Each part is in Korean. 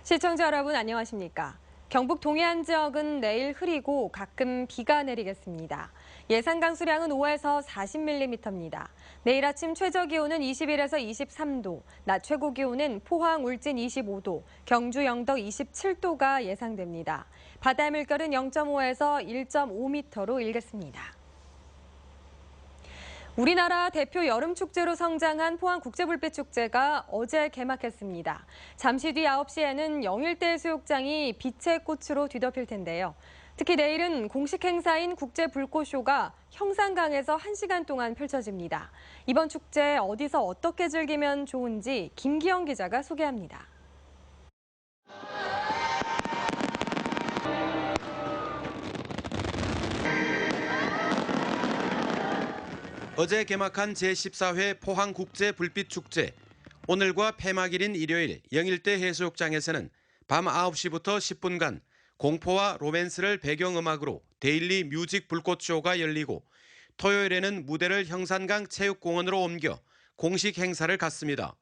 시청자 여러분 안녕하십니까? 경북 동해안 지역은 내일 흐리고 가끔 비가 내리겠습니다. 예상 강수량은 5에서 40mm입니다. 내일 아침 최저 기온은 21에서 23도, 낮 최고 기온은 포항, 울진 25도, 경주, 영덕 27도가 예상됩니다. 바다 물결은 0.5에서 1.5m로 일겠습니다. 우리나라 대표 여름축제로 성장한 포항국제불빛축제가 어제 개막했습니다. 잠시 뒤 9시에는 영일대 해수욕장이 빛의 꽃으로 뒤덮일 텐데요. 특히 내일은 공식 행사인 국제불꽃쇼가 형산강에서 1시간 동안 펼쳐집니다. 이번 축제 어디서 어떻게 즐기면 좋은지 김기영 기자가 소개합니다. 어제 개막한 제14회 포항국제불빛축제. 오늘과 폐막일인 일요일 영일대 해수욕장에서는 밤 9시부터 10분간 공포와 로맨스를 배경음악으로 데일리 뮤직 불꽃쇼가 열리고 토요일에는 무대를 형산강 체육공원으로 옮겨 공식 행사를 갖습니다.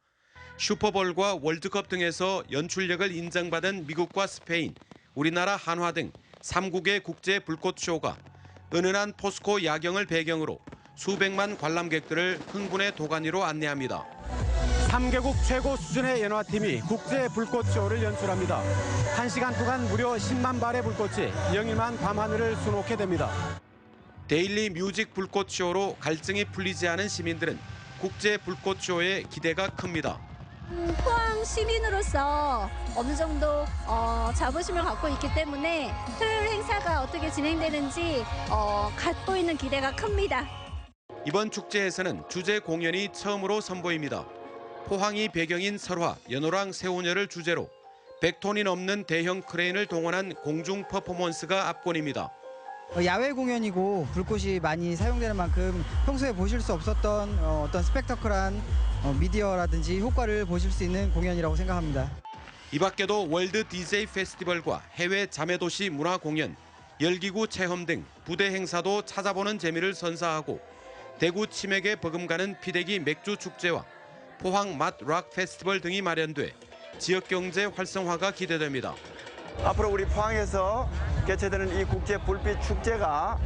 슈퍼볼과 월드컵 등에서 연출력을 인정받은 미국과 스페인, 우리나라 한화 등 3국의 국제 불꽃쇼가 은은한 포스코 야경을 배경으로 수백만 관람객들을 흥분의 도가니로 안내합니다. 3개국 최고 수준의 연화팀이 국제 불꽃쇼를 연출합니다. 1시간 동안 무려 10만 발의 불꽃이 영일만 밤하늘을 수놓게 됩니다. 데일리 뮤직 불꽃쇼로 갈증이 풀리지 않은 시민들은 국제 불꽃쇼에 기대가 큽니다. 포항 시민으로서 어느 정도 자부심을 갖고 있기 때문에 토요일 행사가 어떻게 진행되는지 갖고 있는 기대가 큽니다. 이번 축제에서는 주제 공연이 처음으로 선보입니다. 포항이 배경인 설화, 연호랑 새우녀를 주제로 100톤이 넘는 대형 크레인을 동원한 공중 퍼포먼스가 압권입니다. 야외 공연이고 불꽃이 많이 사용되는 만큼 평소에 보실 수 없었던 어떤 스펙터클한 미디어라든지 효과를 보실 수 있는 공연이라고 생각합니다. 이 밖에도 월드 DJ 페스티벌과 해외 자매도시 문화 공연, 열기구 체험 등 부대 행사도 찾아보는 재미를 선사하고 대구 치맥에 버금가는 피대기 맥주 축제와 포항 맛 락 페스티벌 등이 마련돼 지역 경제 활성화가 기대됩니다. 앞으로 우리 포항에서 개최되는 이 국제 불빛 축제가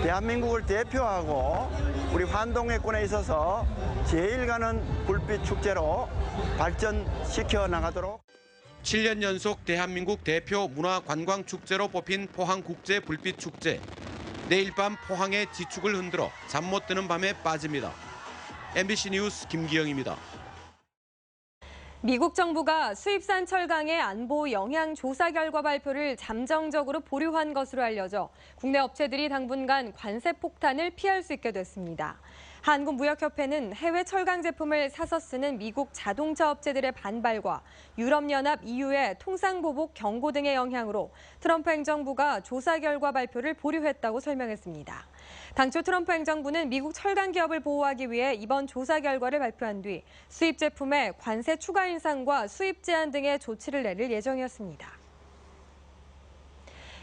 대한민국을 대표하고 우리 환동해권에 있어서 제일 가는 불빛 축제로 발전시켜 나가도록 7년 연속 대한민국 대표 문화관광축제로 뽑힌 포항국제 불빛축제. 내일 밤 포항의 지축을 흔들어 잠 못 드는 밤에 빠집니다. MBC 뉴스 김기영입니다. 미국 정부가 수입산 철강의 안보 영향 조사 결과 발표를 잠정적으로 보류한 것으로 알려져 국내 업체들이 당분간 관세 폭탄을 피할 수 있게 됐습니다. 한국무역협회는 해외 철강 제품을 사서 쓰는 미국 자동차 업체들의 반발과 유럽연합 EU의 통상보복 경고 등의 영향으로 트럼프 행정부가 조사 결과 발표를 보류했다고 설명했습니다. 당초 트럼프 행정부는 미국 철강 기업을 보호하기 위해 이번 조사 결과를 발표한 뒤 수입 제품의 관세 추가 인상과 수입 제한 등의 조치를 내릴 예정이었습니다.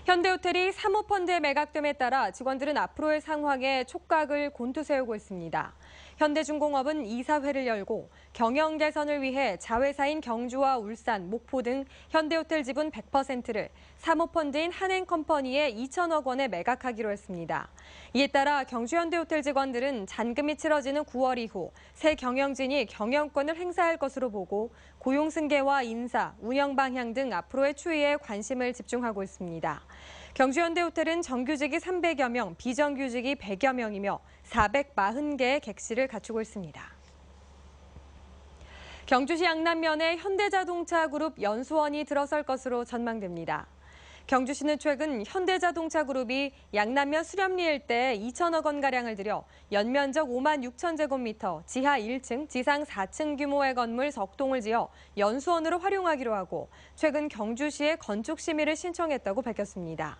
현대호텔이 사모펀드에 매각됨에 따라 직원들은 앞으로의 상황에 촉각을 곤두세우고 있습니다. 현대중공업은 이사회를 열고 경영 개선을 위해 자회사인 경주와 울산, 목포 등 현대호텔 지분 100%를 사모펀드인 한행컴퍼니에 2천억 원에 매각하기로 했습니다. 이에 따라 경주현대호텔 직원들은 잔금이 치러지는 9월 이후 새 경영진이 경영권을 행사할 것으로 보고 고용 승계와 인사, 운영 방향 등 앞으로의 추이에 관심을 집중하고 있습니다. 경주현대호텔은 정규직이 300여 명, 비정규직이 100여 명이며 440개의 객실을 갖추고 있습니다. 경주시 양남면에 현대자동차 그룹 연수원이 들어설 것으로 전망됩니다. 경주시는 최근 현대자동차 그룹이 양남면 수렴리 일대에 2천억 원가량을 들여 연면적 5만 6천 제곱미터, 지하 1층, 지상 4층 규모의 건물 석 동을 지어 연수원으로 활용하기로 하고 최근 경주시에 건축 심의를 신청했다고 밝혔습니다.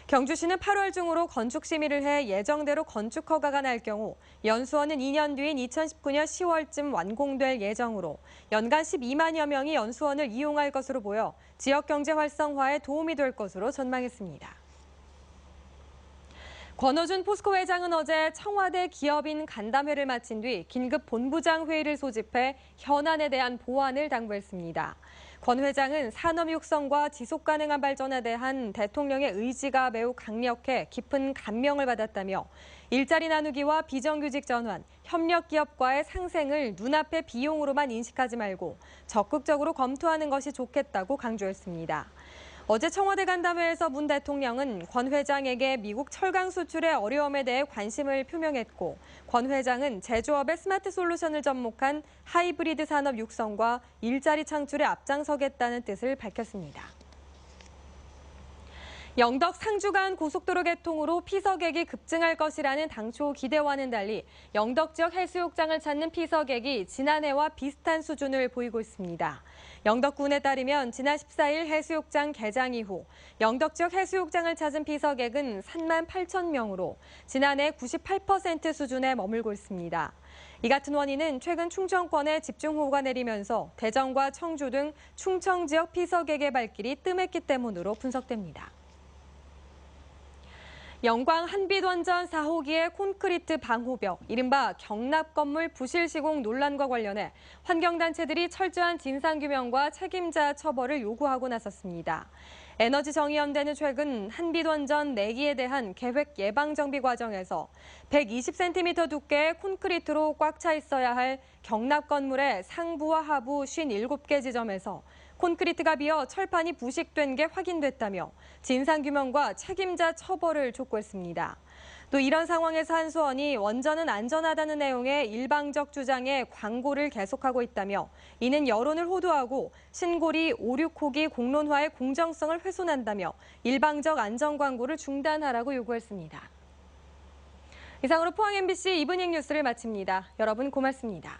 경주시는 8월 중으로 건축 심의를 해 예정대로 건축 허가가 날 경우 연수원은 2년 뒤인 2019년 10월쯤 완공될 예정으로 연간 12만여 명이 연수원을 이용할 것으로 보여 지역 경제 활성화에 도움이 될 것으로 전망했습니다. 권호준 포스코 회장은 어제 청와대 기업인 간담회를 마친 뒤 긴급 본부장 회의를 소집해 현안에 대한 보완을 당부했습니다. 권 회장은 산업 육성과 지속 가능한 발전에 대한 대통령의 의지가 매우 강력해 깊은 감명을 받았다며 일자리 나누기와 비정규직 전환, 협력 기업과의 상생을 눈앞의 비용으로만 인식하지 말고 적극적으로 검토하는 것이 좋겠다고 강조했습니다. 어제 청와대 간담회에서 문 대통령은 권 회장에게 미국 철강 수출의 어려움에 대해 관심을 표명했고, 권 회장은 제조업의 스마트 솔루션을 접목한 하이브리드 산업 육성과 일자리 창출에 앞장서겠다는 뜻을 밝혔습니다. 영덕 상주 간 고속도로 개통으로 피서객이 급증할 것이라는 당초 기대와는 달리 영덕 지역 해수욕장을 찾는 피서객이 지난해와 비슷한 수준을 보이고 있습니다. 영덕군에 따르면 지난 14일 해수욕장 개장 이후 영덕 지역 해수욕장을 찾은 피서객은 3만 8천 명으로 지난해 98% 수준에 머물고 있습니다. 이 같은 원인은 최근 충청권에 집중호우가 내리면서 대전과 청주 등 충청 지역 피서객의 발길이 뜸했기 때문으로 분석됩니다. 영광 한빛원전 4호기의 콘크리트 방호벽, 이른바 경납 건물 부실 시공 논란과 관련해 환경단체들이 철저한 진상규명과 책임자 처벌을 요구하고 나섰습니다. 에너지정의연대는 최근 한빛원전 4기에 대한 계획 예방정비 과정에서 120cm 두께의 콘크리트로 꽉 차 있어야 할 경납 건물의 상부와 하부 57개 지점에서 콘크리트가 비어 철판이 부식된 게 확인됐다며 진상규명과 책임자 처벌을 촉구했습니다. 또 이런 상황에서 한수원이 원전은 안전하다는 내용의 일방적 주장에 광고를 계속하고 있다며 이는 여론을 호도하고 신고리 5, 6호기 공론화의 공정성을 훼손한다며 일방적 안전 광고를 중단하라고 요구했습니다. 이상으로 포항 MBC 이브닝 뉴스를 마칩니다. 여러분 고맙습니다.